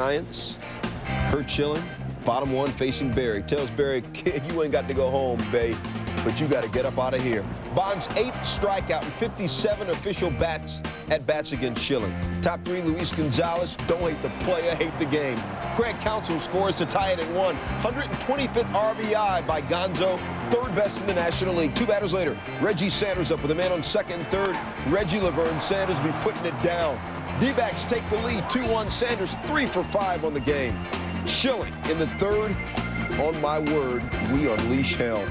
Giants. Kurt Schilling, bottom one, facing Barry. Tells Barry, kid, you ain't got to go home, babe, but you got to get up out of here. Bond's 8th strikeout and 57 official at-bats against Schilling. Top 3, Luis Gonzalez. Don't hate the player, hate the game. Craig Counsell scores to tie it at 1. 125th RBI by Gonzo, 3rd best in the National League. 2 batters later, Reggie Sanders up with a man on 2nd and 3rd. Reggie Laverne Sanders be putting it down. D-backs take the lead, 2-1. Sanders 3 for 5 on the game. Schilling in the 3rd. On my word, we unleash hell.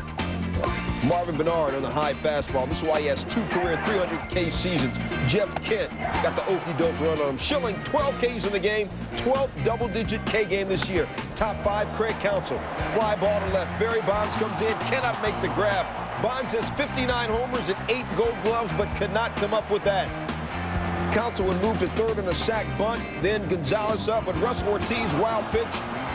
Marvin Bernard on the high fastball. This is why he has 2 career 300K seasons. Jeff Kent got the okey-doke run on him. Schilling, 12 Ks in the game, 12th double-digit K game this year. Top 5, Craig Counsell. Fly ball to left. Barry Bonds comes in, cannot make the grab. Bonds has 59 homers and 8 gold gloves, but could not come up with that. Counsell would move to 3rd on a sac bunt. Then Gonzalez up with Russ Ortiz, wild pitch.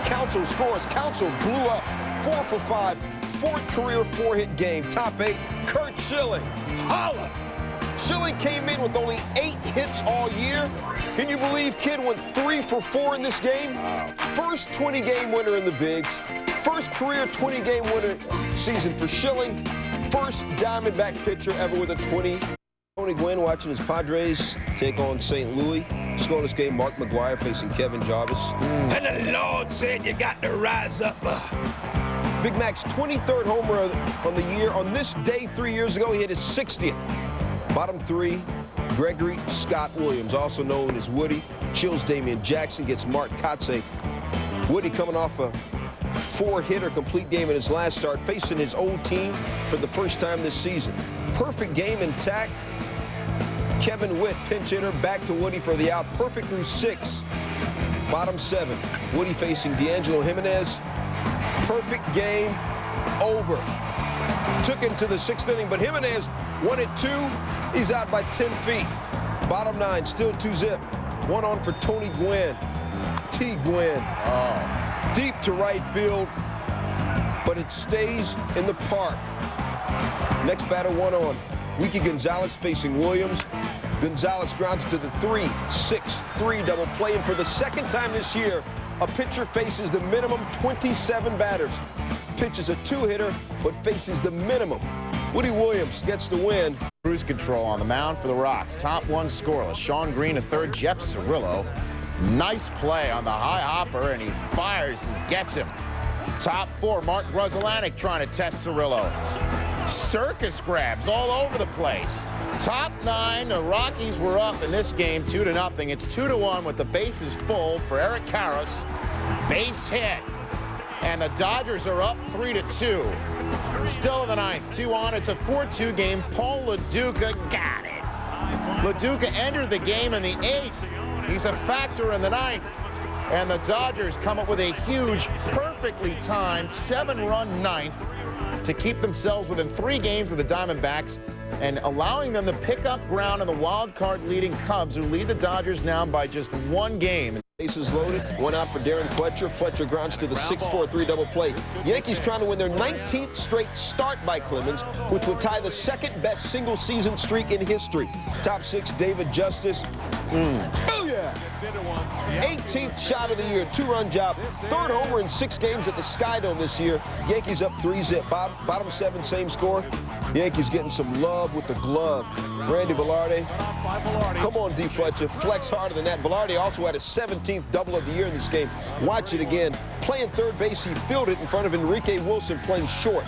Counsell scores. Counsell blew up, 4 for 5. 4th career 4-hit game. Top 8, Kurt Schilling. Holla! Schilling came in with only 8 hits all year. Can you believe kid went 3 for 4 in this game? First 20-game winner in the bigs. First career 20-game winner season for Schilling. First Diamondback pitcher ever with a 20. Tony Gwynn watching his Padres take on St. Louis. Scoreless game, Mark McGwire facing Kevin Jarvis. And the Lord said you got to rise up. Big Mac's 23rd homer on the year. On this day 3 years ago, he hit his 60th. Bottom 3, Gregory Scott Williams, also known as Woody. Chills Damian Jackson, gets Mark Kotze. Woody coming off a 4-hitter complete game in his last start, facing his old team for the first time this season. Perfect game intact. Kevin Witt, pinch hitter, back to Woody for the out. Perfect through 6. Bottom 7, Woody facing D'Angelo Jimenez. Perfect game, over. Took him to the 6th inning, but Jimenez won it 2. He's out by 10 feet. Bottom 9, still 2-zip. 1 on for Tony Gwynn. T. Gwynn. Deep to right field, but it stays in the park. Next batter, 1 on. Wiki Gonzalez facing Williams. Gonzalez grounds to the 3-6-3 double play, and for the 2nd time this year, a pitcher faces the minimum 27 batters. Pitches a 2-hitter, but faces the minimum. Woody Williams gets the win. Cruise control on the mound for the Rocks. Top 1 scoreless. Sean Green, a 3rd. Jeff Cirillo. Nice play on the high hopper, and he fires and gets him. Top 4, Mark Grudzielanek trying to test Cirillo. Circus grabs all over the place. Top 9, the Rockies were up in this game 2-0. It's 2-1 with the bases full for Eric Karros. Base hit. And the Dodgers are up 3-2. Still in the 9th, 2 on. It's a 4-2 game. Paul LaDuca got it. LaDuca entered the game in the 8th. He's a factor in the 9th. And the Dodgers come up with a huge, perfectly timed 7-run 9th to keep themselves within 3 games of the Diamondbacks and allowing them to pick up ground in the wild card leading Cubs, who lead the Dodgers now by just 1 game. Bases loaded, 1 out for Darren Fletcher. Fletcher grounds to the 6-4-3 double play. Yankees trying to win their 19th straight start by Clemens, which would tie the 2nd best single season streak in history. Top 6, David Justice. Oh yeah! 18th shot of the year, 2-run job. 3rd homer in 6 games at the Sky Dome this year. Yankees up 3-zip. Bottom 7, same score. Yankees getting some love with the glove. Randy Velarde. Come on, D. Fletcher. Flex harder than that. Velarde also had a 17th double of the year in this game. Watch it again. Playing 3rd base, he fielded in front of Enrique Wilson playing short.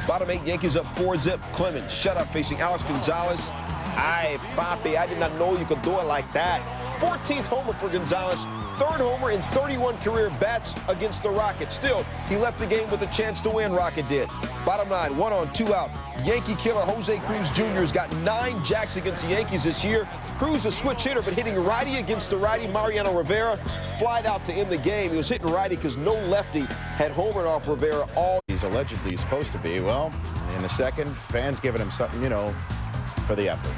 Bottom 8, Yankees up 4-zip. Clemens, shutout facing Alex Gonzalez. Ay, papi, I did not know you could do it like that. 14th homer for Gonzalez. 3rd homer in 31 career bats against the Rockets. Still, he left the game with a chance to win, Rocket did. Bottom 9, 1 on, 2 out. Yankee killer Jose Cruz Jr. has got 9 jacks against the Yankees this year. Cruz a switch hitter, but hitting righty against the righty Mariano Rivera. Flied out to end the game. He was hitting righty because no lefty had homered off Rivera all. He's allegedly supposed to be. Well, in the 2nd, fans giving him something, you know, for the effort.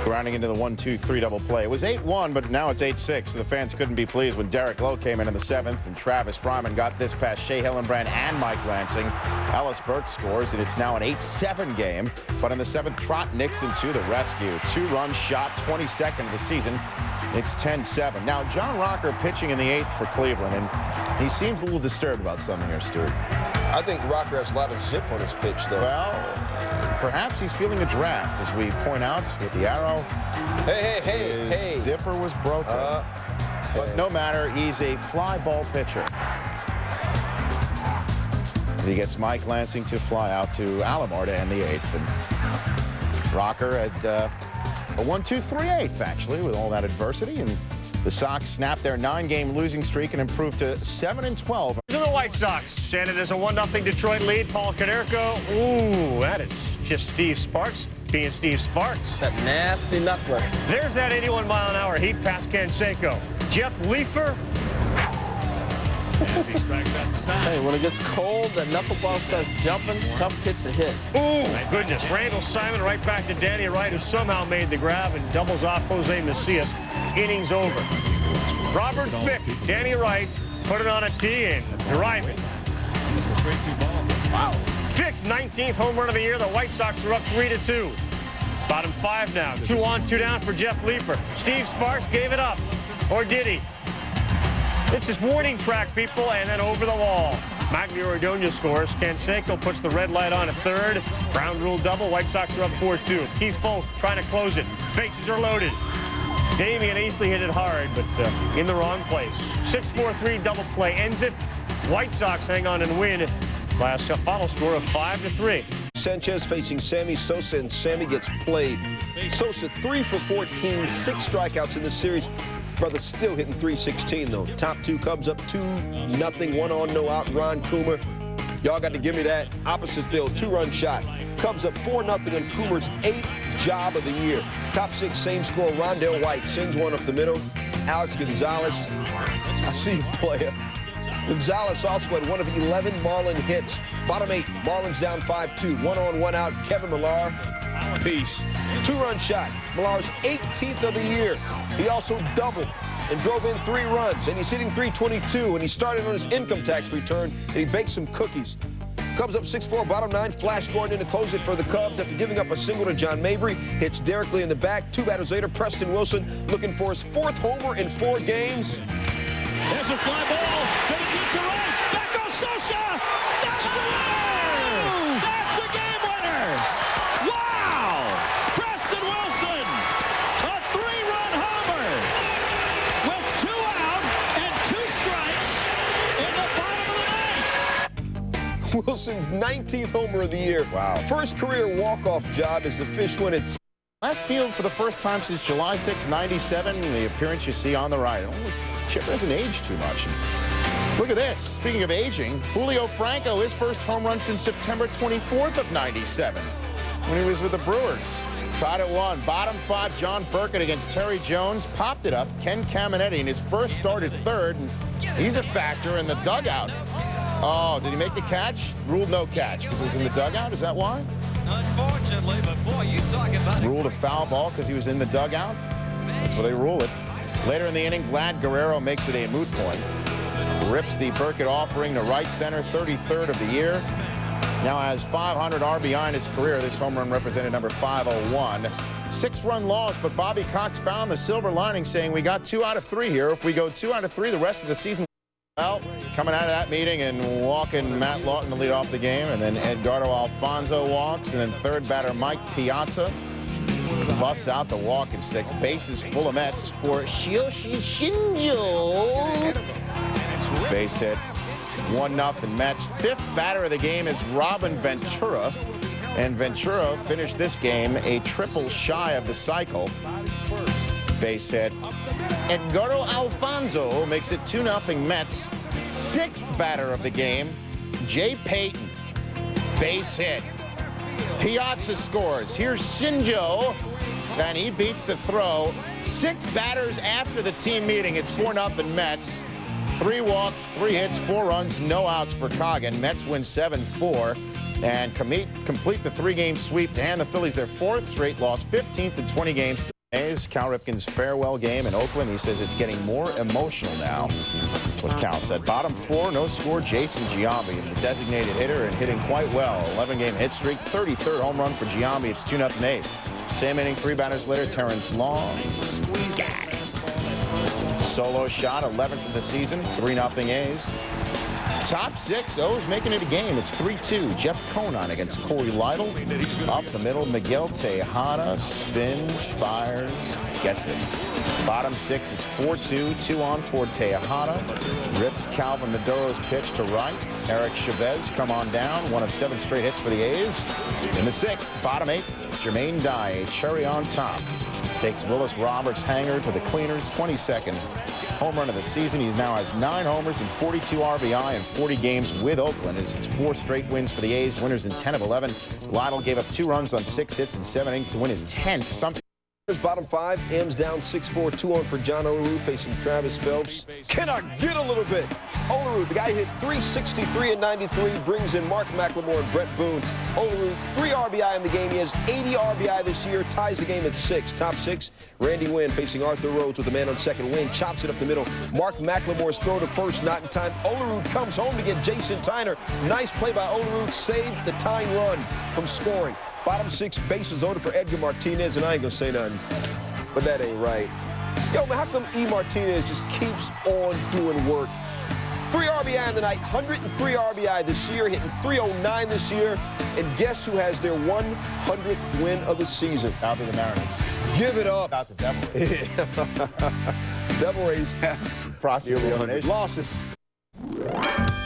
Grounding into the 1-2-3 double play. It was 8-1, but now it's 8-6. So the fans couldn't be pleased when Derek Lowe came in the 7th, and Travis Fryman got this past Shea Hillenbrand and Mike Lansing. Ellis Burke scores, and it's now an 8-7 game. But in the 7th, Trot Nixon to the rescue. 2-run shot, 22nd of the season. It's 10-7. Now, John Rocker pitching in the 8th for Cleveland, and he seems a little disturbed about something here, Stuart. I think Rocker has a lot of zip on his pitch, though. Well, perhaps he's feeling a draft, as we point out with the arrow. Hey. Zipper was broken. But no matter, he's a fly ball pitcher. He gets Mike Lansing to fly out to Alomar to end the 8th. And Rocker had a 1-2-3-8th, actually, with all that adversity. And the Sox snapped their 9-game losing streak and improved to 7-12. To the White Sox, and it is a 1-0 Detroit lead. Paul Konerko. Ooh, that is just Steve Sparks being Steve Sparks. That nasty knuckler. There's that 81-mile-an-hour heat past Canseco. Jeff Leefer. As he strikes out the side. Hey, when it gets cold, the knuckleball starts jumping. Tough pitch to hit. Ooh, my goodness. Randall Simon right back to Danny Wright, who somehow made the grab and doubles off Jose Macias. Innings over. Robert Fick, Danny Wright, put it on a tee and drive it. Wow. Fick's 19th home run of the year. The White Sox are up 3-2. Bottom 5 now. 2 on, 2 down for Jeff Leeper. Steve Sparks gave it up. Or did he? This is warning track, people, and then over the wall. Magglio Ordonez scores. Canseco puts the red light on at 3rd. Ground rule double. White Sox are up 4-2. Keith Folk trying to close it. Bases are loaded. Damian Easley hit it hard, but in the wrong place. 6-4-3 double play ends it. White Sox hang on and win. Last final score of 5-3. Sanchez facing Sammy Sosa, and Sammy gets played. Sosa 3 for 14, 6 strikeouts in the series. Brother's still hitting .316 though. Top 2 Cubs up 2-0, 1 on, no out. Ron Coomer. Y'all got to give me that. Opposite field, 2-run shot. Cubs up 4-0 on Coomer's 8th job of the year. Top 6, same score. Rondell White sends one up the middle. Alex Gonzalez. I see you, player. Gonzalez also had one of 11 Marlin hits. Bottom 8, Marlins down 5-2. 1 on, 1 out. Kevin Millar. Peace. 2-run shot. Millar's 18th of the year. He also doubled and drove in 3 runs, and he's hitting .322, and he started on his income tax return, and he baked some cookies. Cubs up 6-4, bottom 9. Flash Gordon in to close it for the Cubs after giving up a single to John Mabry. Hits Derek Lee in the back. 2 batters later, Preston Wilson looking for his 4th homer in 4 games. There's a fly ball. Going deep to right. Back goes Sosa. That's a winner. That's a game winner. Wow. Preston Wilson, a 3-run homer with 2 out and 2 strikes in the bottom of the 9th. Wilson's 19th homer of the year. Wow. First career walk-off job as the Fish win at Left field for the first time since July 6, '97. The appearance you see on the right. Chipper hasn't aged too much. Look at this. Speaking of aging, Julio Franco, his first home run since September 24th of '97 when he was with the Brewers. Tied at 1. Bottom 5, John Burkett against Terry Jones. Popped it up. Ken Caminetti in his first start at 3rd. And he's a factor in the dugout. Oh, did he make the catch? Ruled no catch because he was in the dugout. Is that why? Unfortunately, but boy, you talk about Ruled a foul ball because he was in the dugout. That's what they rule it. Later in the inning, Vlad Guerrero makes it a moot point. Rips the Burkett offering to right center, 33rd of the year. Now has 500 RBI in his career. This home run represented number 501. 6-run loss, but Bobby Cox found the silver lining, saying we got 2 out of 3 here. If we go 2 out of 3 the rest of the season. Well, coming out of that meeting and walking Matt Lawton to lead off the game, and then Edgardo Alfonso walks, and then 3rd batter Mike Piazza busts out the walking stick. Bases full of Mets for Shioshi Shinjo. Base hit. 1-0 Mets. 5th batter of the game is Robin Ventura, and Ventura finished this game a triple shy of the cycle. Base hit. Edgardo Alfonso makes it 2-0 Mets. 6th batter of the game, Jay Payton. Base hit. Piazza scores. Here's Shinjo, and he beats the throw. 6 batters after the team meeting. It's 4-0 Mets. 3 walks, 3 hits, 4 runs, no outs for Coggin. Mets win 7-4 and complete the 3-game sweep to hand the Phillies their 4th straight loss, 15th in 20 games. Cal Ripken's farewell game in Oakland. He says it's getting more emotional now. That's what Cal said. Bottom 4, no score. Jason Giambi, the designated hitter, and hitting quite well. 11-game hit streak, 33rd home run for Giambi. It's 2-0 A's. Same inning, 3 batters later. Terrence Long. Solo shot, 11th of the season, 3-0 A's. Top 6, O's making it a game. It's 3-2. Jeff Conan against Corey Lytle. Up the middle, Miguel Tejada spins, fires, gets it. Bottom 6, it's 4-2. 2-on for Tejada. Rips Calvin Maduro's pitch to right. Eric Chavez come on down. 1 of 7 straight hits for the A's. In the 6th, bottom 8, Jermaine Dye, cherry on top. Takes Willis Roberts' hanger to the cleaners. 22nd home run of the season. He now has 9 homers and 42 RBI in 40 games with Oakland. It's 4 straight wins for the A's. Winners in 10 of 11. Lytle gave up 2 runs on 6 hits in 7 innings to win his 10th. Bottom 5, M's down 6-4, 2-on for John Olerud facing Travis Phelps. Cannot get a little bit. Olerud, the guy hit 363 and 93, brings in Mark McLemore and Brett Boone. Olerud, 3 RBI in the game. He has 80 RBI this year, ties the game at 6. Top 6, Randy Wynn facing Arthur Rhodes with a man on second. Wynn chops it up the middle. Mark McLemore's throw to first, not in time. Olerud comes home to get Jason Tyner. Nice play by Olerud, saved the tying run from scoring. Bottom 6, bases loaded for Edgar Martinez, and I ain't gonna say nothing, but that ain't right. Yo, man, how come E. Martinez just keeps on doing work? 3 RBI in the night, 103 RBI this year, hitting 309 this year, and guess who has their 100th win of the season? That'll be the Mariners. Give it up. Not the Devil Rays. Devil Rays have Process of elimination. losses.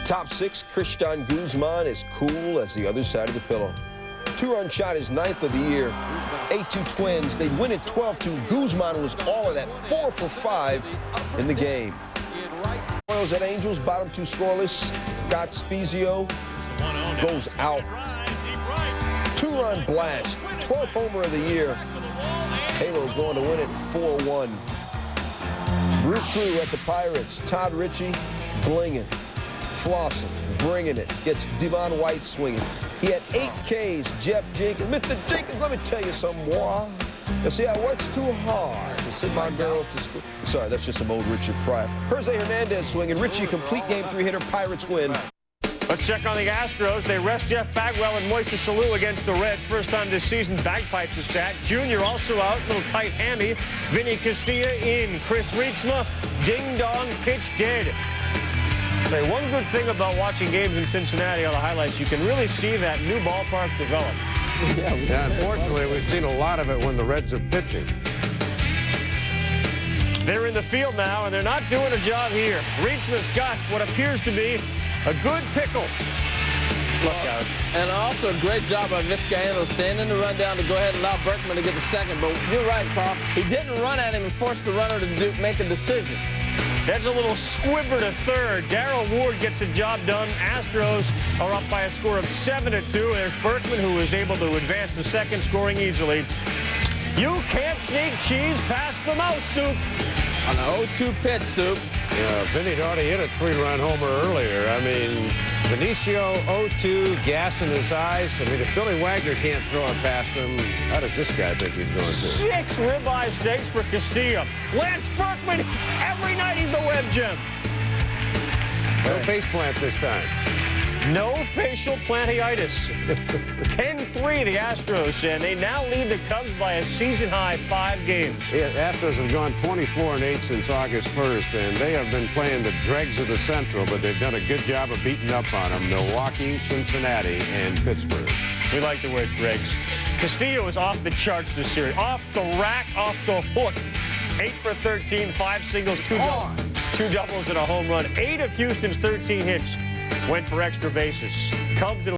Top 6, Christian Guzman is cool as the other side of the pillow. 2-run shot is 9th of the year. 8-2 Twins. They'd win it 12-2. Guzman was all of that. 4 for 5 in the game. Royals at Angels, bottom 2 scoreless. Scott Spezio goes out. 2-run blast. 12th homer of the year. Halos going to win it 4-1. Brew Crew at the Pirates. Todd Ritchie blinging. Flossing, bringing it. Gets Devon White swinging. He had 8 Ks. Jeff Jenkins. Mr. Jenkins, let me tell you something more. You see, I works too hard to send my girls to school. Sorry, that's just some old Richard Pryor. Jose Hernandez swinging. Richie, complete game 3 hitter. Pirates win. Let's check on the Astros. They rest Jeff Bagwell and Moises Alou against the Reds. First time this season, Bagpipes is sat. Junior also out, little tight hammy. Vinny Castilla in. Chris Reitsma, ding-dong, pitch dead. Say, one good thing about watching games in Cincinnati on the highlights, you can really see that new ballpark develop. Yeah, unfortunately, we've seen a lot of it when the Reds are pitching. They're in the field now, and they're not doing a job here. Reitsma's got what appears to be a good pickle. Look out. And also a great job by Vizcaíno standing the run down to go ahead and allow Berkman to get the second. But you're right, Carl. He didn't run at him and force the runner to make a decision. That's a little squibber to third. Darrell Ward gets the job done. Astros are up by a score of 7-2. There's Berkman, who is able to advance the second, scoring easily. You can't sneak cheese past the mouth, Soup. On the 0-2 pitch, Soup. Yeah, Vinny had already hit a 3-run homer earlier. I mean, Benicio, 0-2, gas in his eyes. I mean, if Billy Wagner can't throw it past him, how does this guy think he's going to? 6 ribeye steaks for Castillo. Lance Berkman, every night he's a web gem. No faceplant this time. No facial plantitis. 10-3 the Astros, and they now lead the Cubs by a season-high 5 games. Yeah, Astros have gone 24-8 since August 1st, and they have been playing the dregs of the Central, but they've done a good job of beating up on them. Milwaukee, Cincinnati, and Pittsburgh. We like the word dregs. Castillo is off the charts this series. Off the rack, off the hook. 8 for 13, 5 singles, 2 doubles, and a home run. 8 of Houston's 13 hits went for extra bases. Cubs and